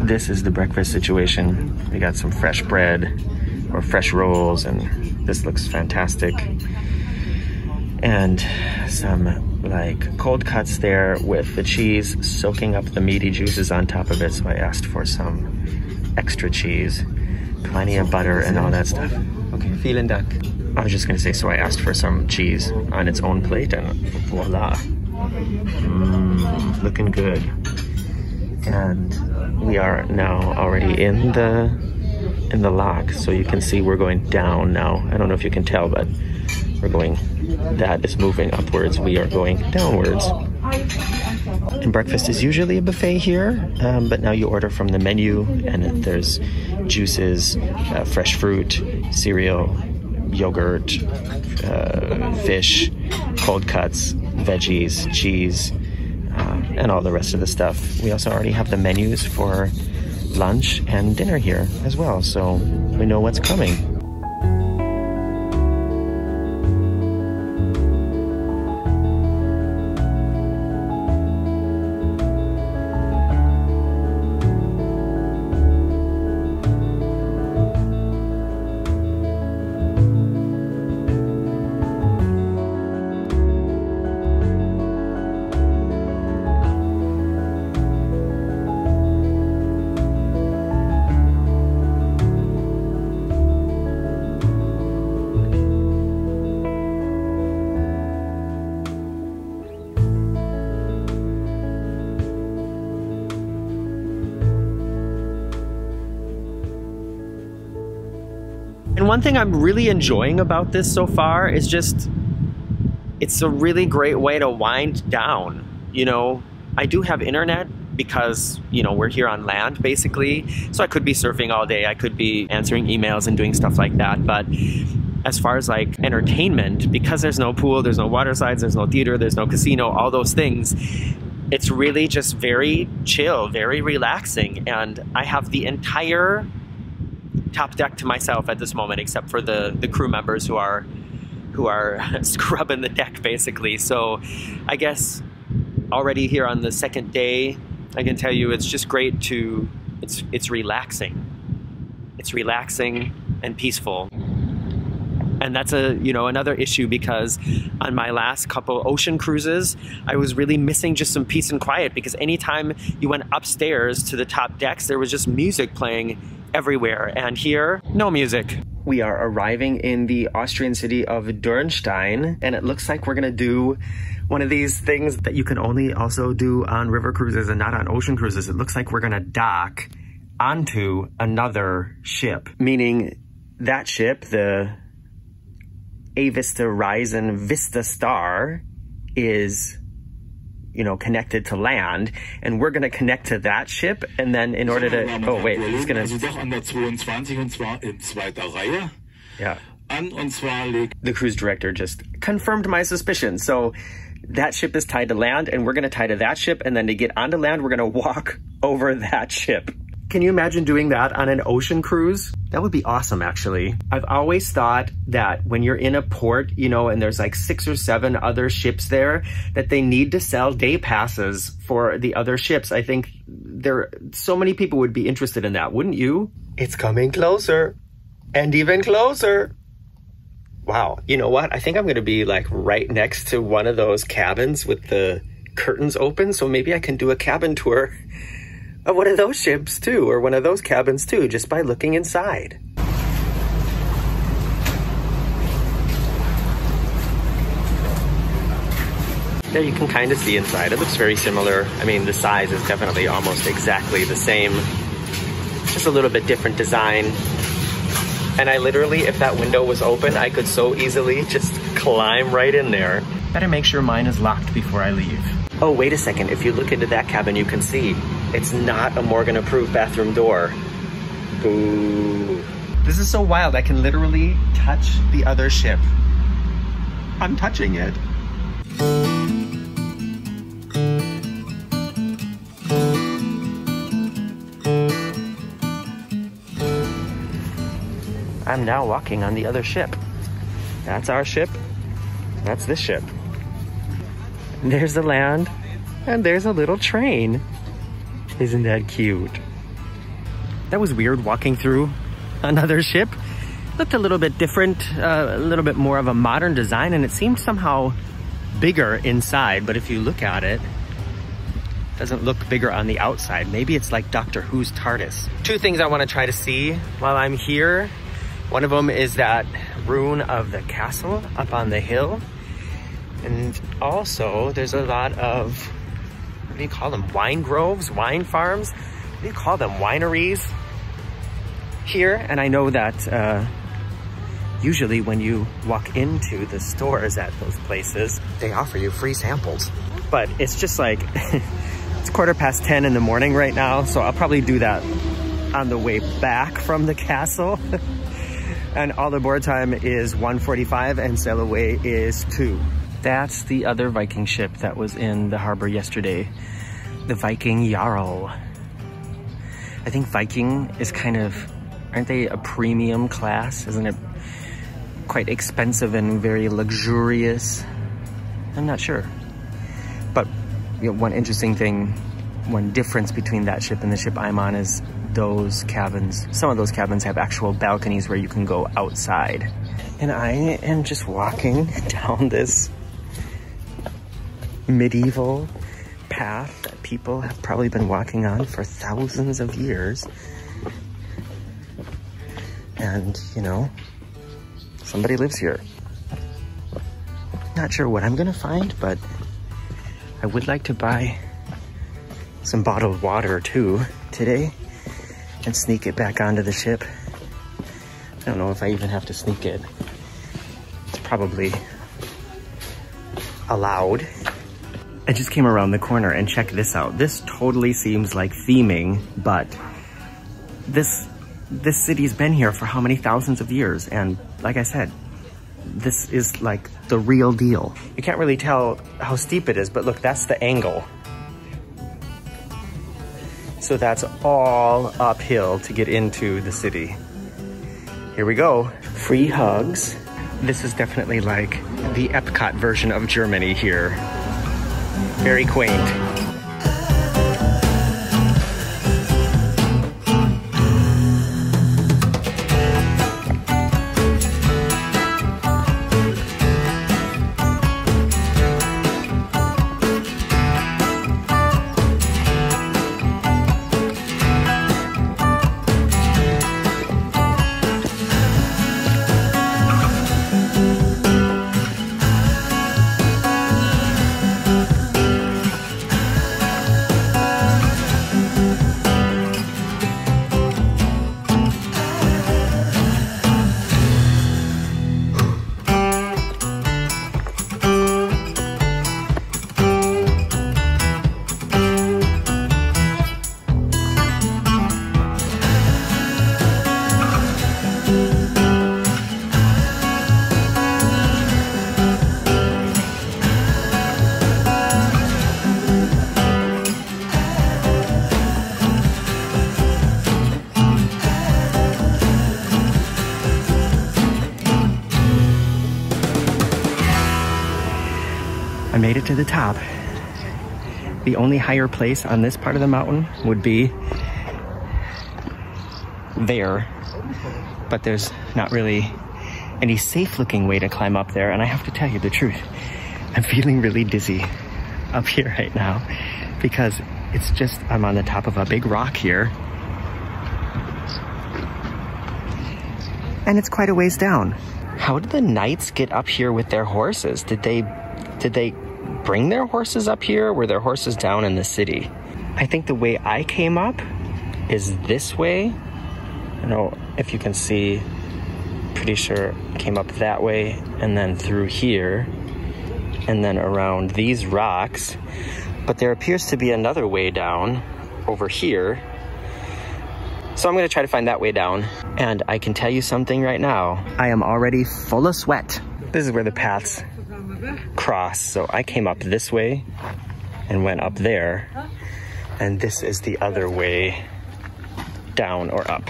this is the breakfast situation. We got some fresh bread or fresh rolls, and this looks fantastic. And some like cold cuts there with the cheese soaking up the meaty juices on top of it. So I asked for some extra cheese, plenty of butter and all that stuff. Okay, vielen Dank. I was just gonna say, so I asked for some cheese on its own plate, and voila. Looking good. And we are now already in the lock, so you can see we're going down now. I don't know if you can tell, but we're going, that is moving upwards. We are going downwards. And breakfast is usually a buffet here, but now you order from the menu, and there's juices, fresh fruit, cereal, yogurt, fish, cold cuts, veggies, cheese, and all the rest of the stuff. We also already have the menus for lunch and dinner here as well, so we know what's coming. And one thing I'm really enjoying about this so far is just, it's a really great way to wind down. You know, I do have internet because, you know, we're here on land basically. So I could be surfing all day. I could be answering emails and doing stuff like that. But as far as like entertainment, because there's no pool, there's no water slides, there's no theater, there's no casino, all those things, it's really just very chill, very relaxing. And I have the entire top deck to myself at this moment, except for the crew members who are scrubbing the deck basically. So I guess already here on the second day, I can tell you it's just great to, it's relaxing. It's relaxing and peaceful. And that's another issue, because on my last couple ocean cruises, I was really missing just some peace and quiet, because anytime you went upstairs to the top decks, there was just music playing everywhere. And here, no music. We are arriving in the Austrian city of Dürnstein, and it looks like we're gonna do one of these things that you can only also do on river cruises and not on ocean cruises. It looks like we're gonna dock onto another ship, meaning that ship, the A-Vista Rising Vista Star, is, you know, connected to land, and we're going to connect to that ship, and then in order to, oh wait, he's going to, yeah, the cruise director just confirmed my suspicion. So that ship is tied to land, and we're going to tie to that ship, and then to get onto land, we're going to walk over that ship. Can you imagine doing that on an ocean cruise? That would be awesome, actually. I've always thought that when you're in a port, you know, and there's like 6 or 7 other ships there, that they need to sell day passes for the other ships. I think so many people would be interested in that, wouldn't you? It's coming closer and even closer. Wow, you know what? I think I'm gonna be like right next to one of those cabins with the curtains open, so maybe I can do a cabin tour of one of those ships too, or one of those cabins too, just by looking inside. There you can kind of see inside. It looks very similar. I mean, the size is definitely almost exactly the same. Just a little bit different design. And I literally, if that window was open, I could so easily just climb right in there. Better make sure mine is locked before I leave. Oh, wait a second. If you look into that cabin, you can see it's not a Morgan-approved bathroom door. Boo. This is so wild. I can literally touch the other ship. I'm touching it. I'm now walking on the other ship. That's our ship. That's this ship. And there's the land, and there's a little train. Isn't that cute? That was weird walking through another ship. Looked a little bit different, a little bit more of a modern design, and it seemed somehow bigger inside, but if you look at it, it doesn't look bigger on the outside. Maybe it's like Doctor Who's TARDIS. Two things I want to try to see while I'm here. One of them is that ruin of the castle up on the hill. And also there's a lot of, what do you call them? Wine groves, wine farms? What do you call them? Wineries here. And I know that usually when you walk into the stores at those places, they offer you free samples. But it's just like, it's 10:15 in the morning right now, so I'll probably do that on the way back from the castle. And all the board time is 1:45 and sail away is 2. That's the other Viking ship that was in the harbor yesterday, the Viking Jarl. I think Viking is kind of, aren't they a premium class? Isn't it quite expensive and very luxurious? I'm not sure. But you know, one interesting thing, one difference between that ship and the ship I'm on is those cabins. Some of those cabins have actual balconies where you can go outside. And I am just walking down this medieval path that people have probably been walking on for thousands of years. And, you know, somebody lives here. Not sure what I'm gonna find, but I would like to buy some bottled water too today and sneak it back onto the ship. I don't know if I even have to sneak it. It's probably allowed. I just came around the corner and check this out. This totally seems like theming, but this city's been here for how many thousands of years? And like I said, this is like the real deal. You can't really tell how steep it is, but look, that's the angle. So that's all uphill to get into the city. Here we go. Free hugs. This is definitely like the Epcot version of Germany here. Very quaint. I made it to the top. The only higher place on this part of the mountain would be there, but there's not really any safe looking way to climb up there. And I have to tell you the truth, I'm feeling really dizzy up here right now because it's just, I'm on the top of a big rock here. And it's quite a ways down. How did the knights get up here with their horses? Did they bring their horses up here? Were their horses down in the city? I think the way I came up is this way. I don't know if you can see, pretty sure I came up that way and then through here and then around these rocks. But there appears to be another way down over here. So I'm gonna try to find that way down. And I can tell you something right now. I am already full of sweat. This is where the paths cross. So I came up this way and went up there. And this is the other way down or up.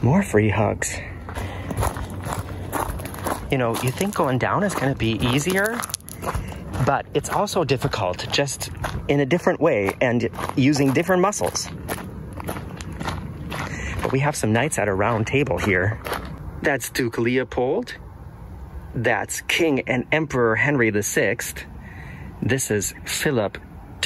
More free hugs. You know, you think going down is gonna be easier, but it's also difficult just in a different way and using different muscles. But we have some knights at a round table here. That's Duke Leopold. That's King and Emperor Henry VI. This is Philip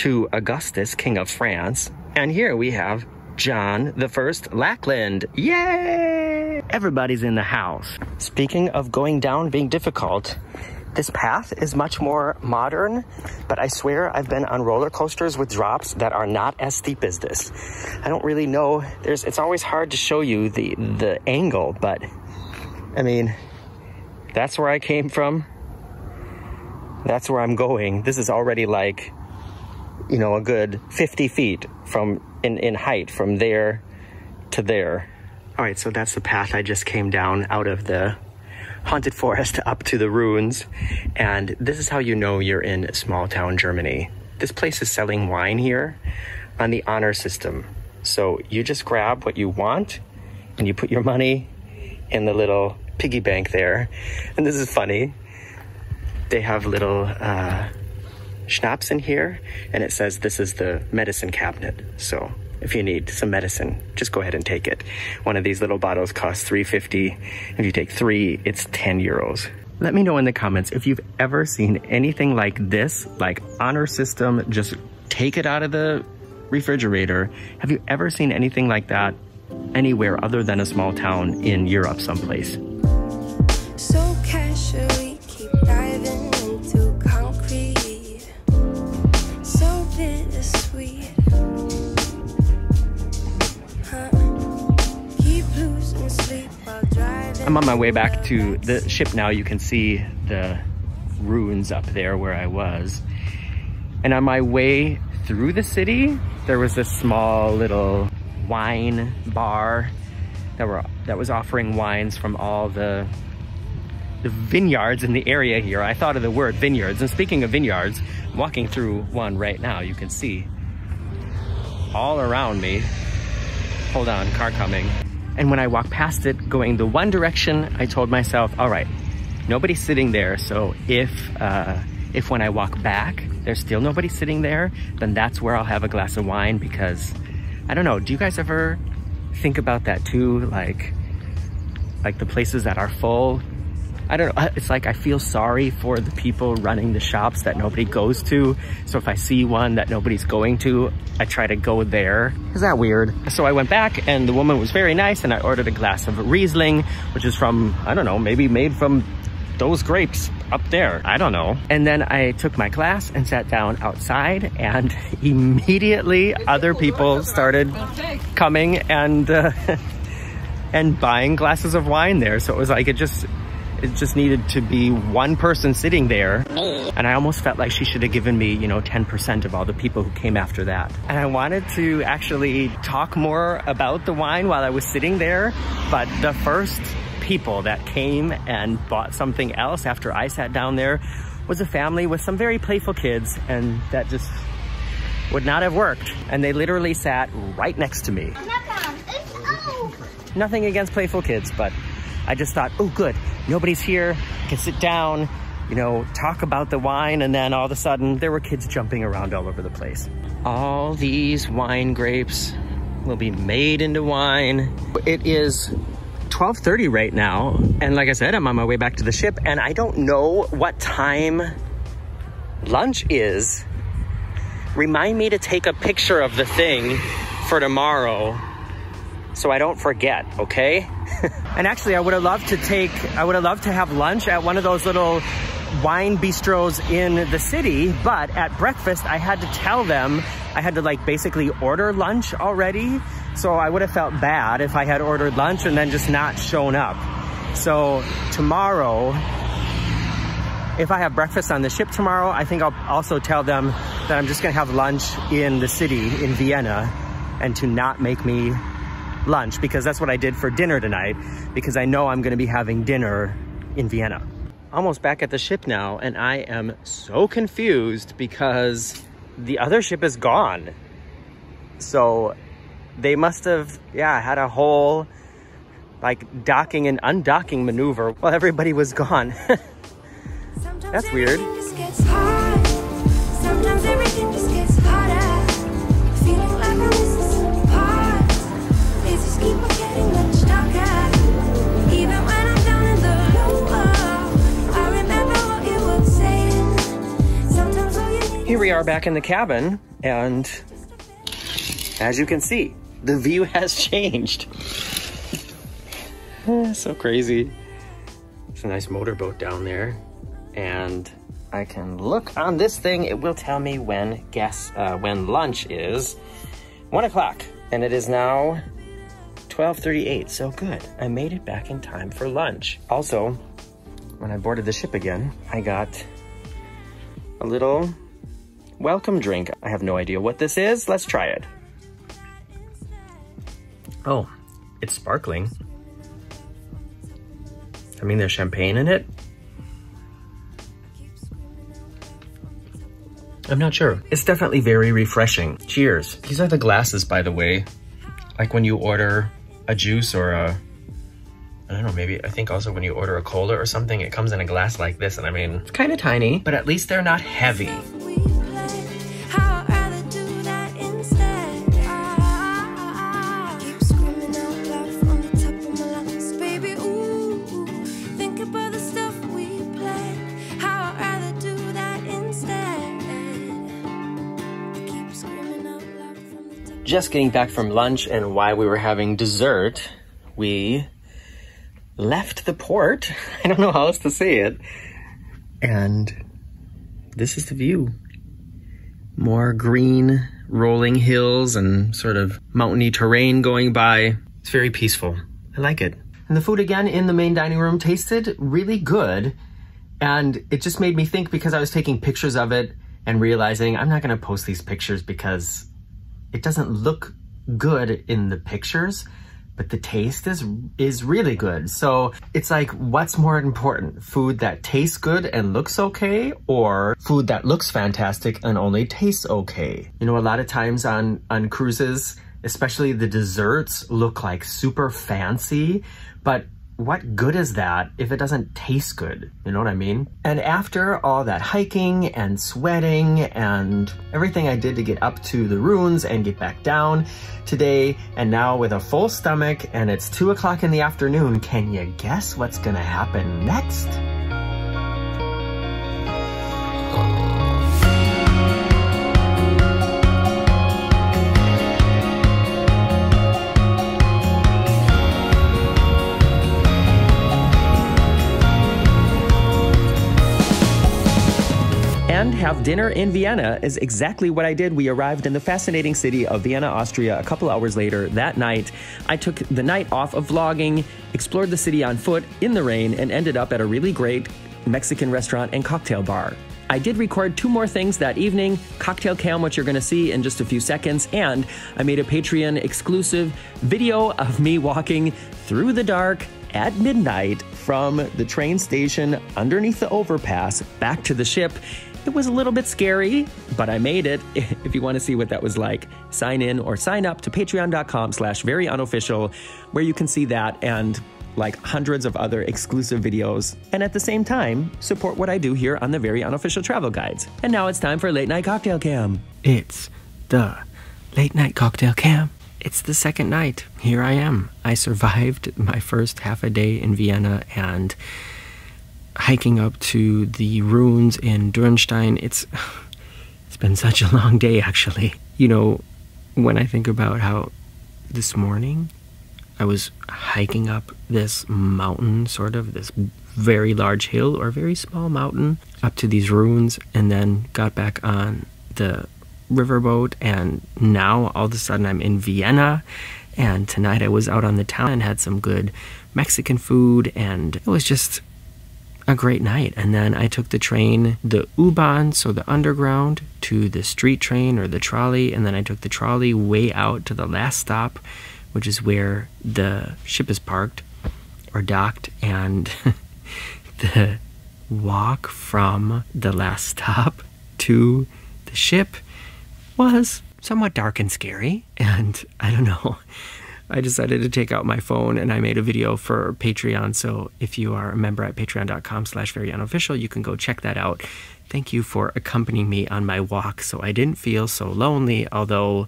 II Augustus, King of France. And here we have John I Lackland. Yay! Everybody's in the house. Speaking of going down being difficult, this path is much more modern, but I swear I've been on roller coasters with drops that are not as steep as this. I don't really know. It's always hard to show you the angle, but I mean, that's where I came from. That's where I'm going. This is already like, you know, a good 50 feet in height from there to there. All right, so that's the path I just came down out of the haunted forest up to the ruins. And this is how you know you're in small town Germany. This place is selling wine here on the honor system. So you just grab what you want and you put your money in the little piggy bank there. And this is funny. They have little schnapps in here, and it says this is the medicine cabinet. So if you need some medicine, just go ahead and take it. One of these little bottles costs $3.50. If you take 3, it's 10 euros. Let me know in the comments if you've ever seen anything like this, like honor system, just take it out of the refrigerator. Have you ever seen anything like that anywhere other than a small town in Europe someplace? So casually keep diving into concrete, so bittersweet. Keep losing sleep while driving. I'm on my way back to the ship now. You can see the ruins up there where I was. And on my way through the city, there was this small little wine bar that was offering wines from all the vineyards in the area here. I thought of the word vineyards. And speaking of vineyards, I'm walking through one right now. You can see all around me. Hold on, car coming. And when I walked past it going the one direction, I told myself, all right, nobody's sitting there. So if when I walk back, there's still nobody sitting there, then that's where I'll have a glass of wine. Because I don't know, do you guys ever think about that too? Like the places that are full, I don't know, it's like I feel sorry for the people running the shops that nobody goes to. So if I see one that nobody's going to, I try to go there. Is that weird? So I went back and the woman was very nice and I ordered a glass of Riesling, which is from, I don't know, maybe made from those grapes up there. I don't know. And then I took my glass and sat down outside, and immediately other people started coming and buying glasses of wine there. So it was like, it just needed to be one person sitting there. And I almost felt like she should have given me, you know, 10% of all the people who came after that. And I wanted to actually talk more about the wine while I was sitting there, but the first people that came and bought something else after I sat down there was a family with some very playful kids, and that just would not have worked. And they literally sat right next to me. Nothing against playful kids, but I just thought, oh good, nobody's here, I can sit down, you know, talk about the wine. And then all of a sudden there were kids jumping around all over the place. All these wine grapes will be made into wine. It is 12:30 right now, and like I said, I'm on my way back to the ship, and I don't know what time lunch is. Remind me to take a picture of the thing for tomorrow so I don't forget, okay? And actually, I would have loved to have lunch at one of those little wine bistros in the city, but at breakfast I had to tell them I had to like basically order lunch already. So I would have felt bad if I had ordered lunch and then just not shown up. So tomorrow, if I have breakfast on the ship tomorrow, I think I'll also tell them that I'm just gonna have lunch in the city in Vienna and to not make me lunch, because that's what I did for dinner tonight, because I know I'm gonna be having dinner in Vienna. Almost back at the ship now, and I am so confused because the other ship is gone. So they must have, had a whole like docking and undocking maneuver while everybody was gone. That's weird. Here we are back in the cabin, and as you can see, the view has changed. So crazy. It's a nice motorboat down there, and I can look on this thing. It will tell me when lunch is. 1 o'clock, and it is now 12:38, so good. I made it back in time for lunch. Also, when I boarded the ship again, I got a little welcome drink. I have no idea what this is. Let's try it. Oh, it's sparkling. I mean, there's champagne in it. I'm not sure. It's definitely very refreshing. Cheers. These are the glasses, by the way. Like when you order a juice or a, I don't know, maybe I think also when you order a cola or something, it comes in a glass like this. And I mean, it's kind of tiny, but at least they're not heavy. Just getting back from lunch, and while we were having dessert, we left the port. I don't know how else to say it. And this is the view. More green rolling hills and sort of mountainy terrain going by. It's very peaceful. I like it. And the food again in the main dining room tasted really good. And it just made me think, because I was taking pictures of it and realizing I'm not gonna post these pictures because it doesn't look good in the pictures, but the taste is really good. So it's like, what's more important? Food that tastes good and looks okay, or food that looks fantastic and only tastes okay? You know, a lot of times on cruises, especially the desserts look like super fancy, but what good is that if it doesn't taste good? You know what I mean? And after all that hiking and sweating and everything I did to get up to the ruins and get back down today, and now with a full stomach and it's 2 o'clock in the afternoon, can you guess what's gonna happen next? And have dinner in Vienna is exactly what I did. We arrived in the fascinating city of Vienna, Austria a couple hours later that night. I took the night off of vlogging, explored the city on foot in the rain, and ended up at a really great Mexican restaurant and cocktail bar. I did record 2 more things that evening, Cocktail Cam, which you're gonna see in just a few seconds, and I made a Patreon exclusive video of me walking through the dark at midnight from the train station underneath the overpass back to the ship. It was a little bit scary, but I made it. If you want to see what that was like, sign in or sign up to patreon.com/veryunofficial, where you can see that and like hundreds of other exclusive videos. And at the same time, support what I do here on the Very Unofficial Travel Guides. And now it's time for Late Night Cocktail Cam. It's the Late Night Cocktail Cam. It's the second night. Here I am. I survived my first half a day in Vienna and hiking up to the ruins in Dürnstein. It's been such a long day, actually. You know, when I think about how this morning I was hiking up this mountain, sort of this very large hill or very small mountain up to these ruins, and then got back on the riverboat, and now all of a sudden I'm in Vienna. And tonight I was out on the town and had some good Mexican food, and it was just a great night. And then I took the train, the U-Bahn, so the underground, to the street train or the trolley, and then I took the trolley way out to the last stop, which is where the ship is parked or docked. And the walk from the last stop to the ship was somewhat dark and scary, and I don't know, I decided to take out my phone and I made a video for Patreon. So if you are a member at patreon.com/veryunofficial, you can go check that out. Thank you for accompanying me on my walk so I didn't feel so lonely, although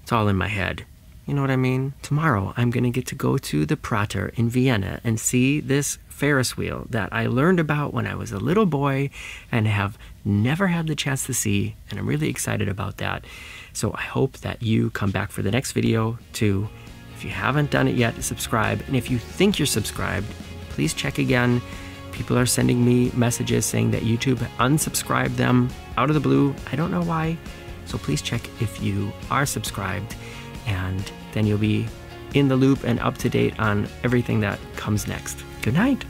it's all in my head. You know what I mean? Tomorrow, I'm going to get to go to the Prater in Vienna and see this Ferris wheel that I learned about when I was a little boy and have never had the chance to see, and I'm really excited about that. So I hope that you come back for the next video too. If you haven't done it yet, subscribe. And if you think you're subscribed, please check again. People are sending me messages saying that YouTube unsubscribed them out of the blue. I don't know why. So please check if you are subscribed, and then you'll be in the loop and up to date on everything that comes next. Good night.